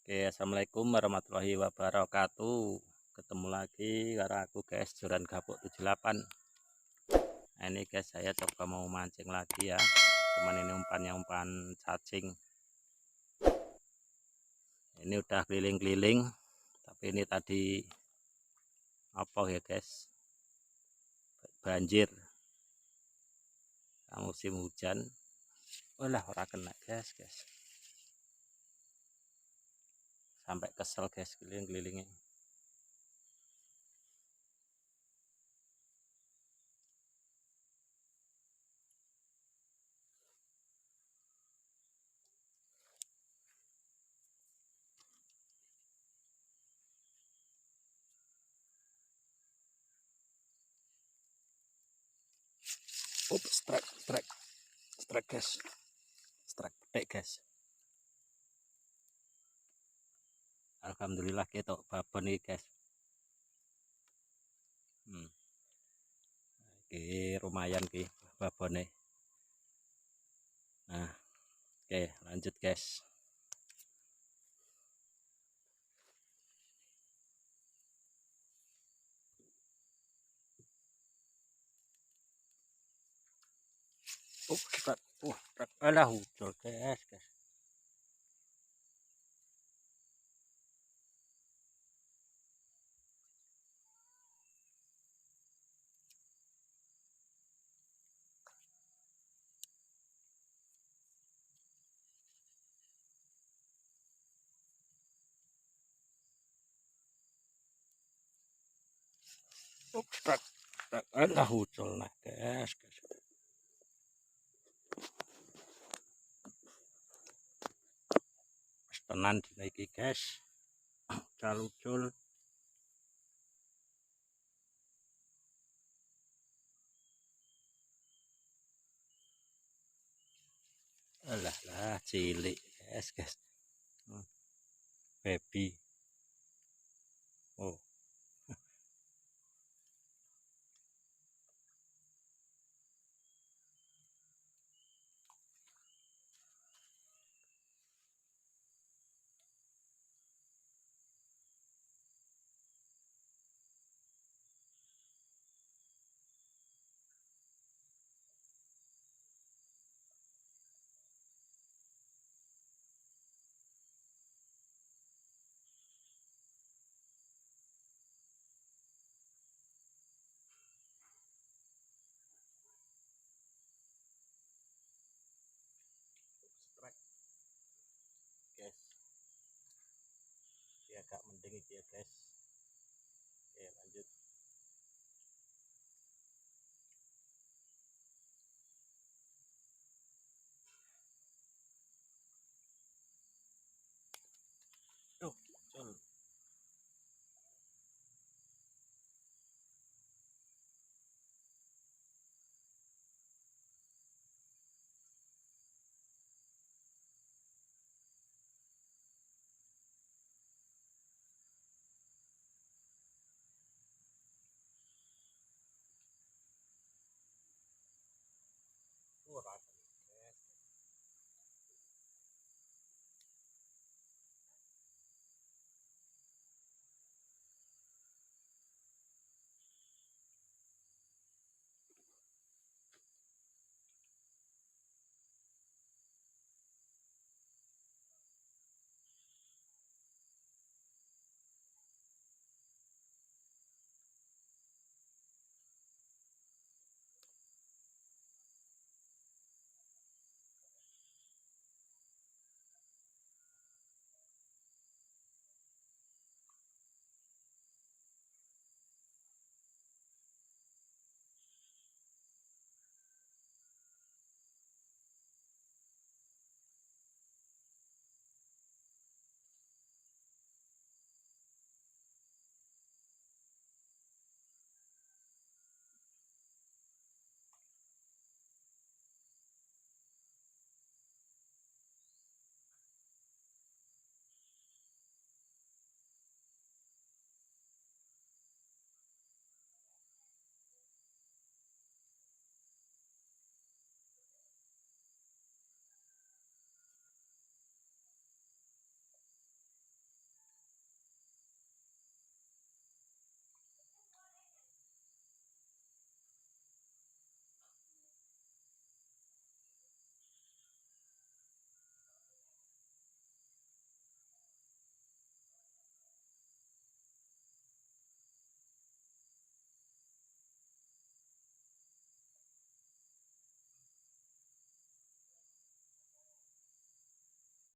Oke, assalamualaikum warahmatullahi wabarakatuh. Ketemu lagi karo aku guys, Joran Gapuk 78. Nah, ini guys, saya coba mau mancing lagi ya. Cuman ini umpannya umpan cacing. Ini udah keliling-keliling, tapi ini tadi apa ya guys? Banjir. Musim hujan. Walah, ora kena guys. Sampai kesel guys keliling-kelilingnya. Strike guys. Strike petik guys. Alhamdulillah kita babon nih guys. Oke, lumayan ki babone. Nah, oke lanjut guys. Berat. Berat. Alah ucul guys. Berat. Alah ucul nah guys. Tenan dinaiki guys. Ucul. Alah lah cilik guys. Baby. Oh. Strike guys. Dia agak mending ya guys. Oke lanjut.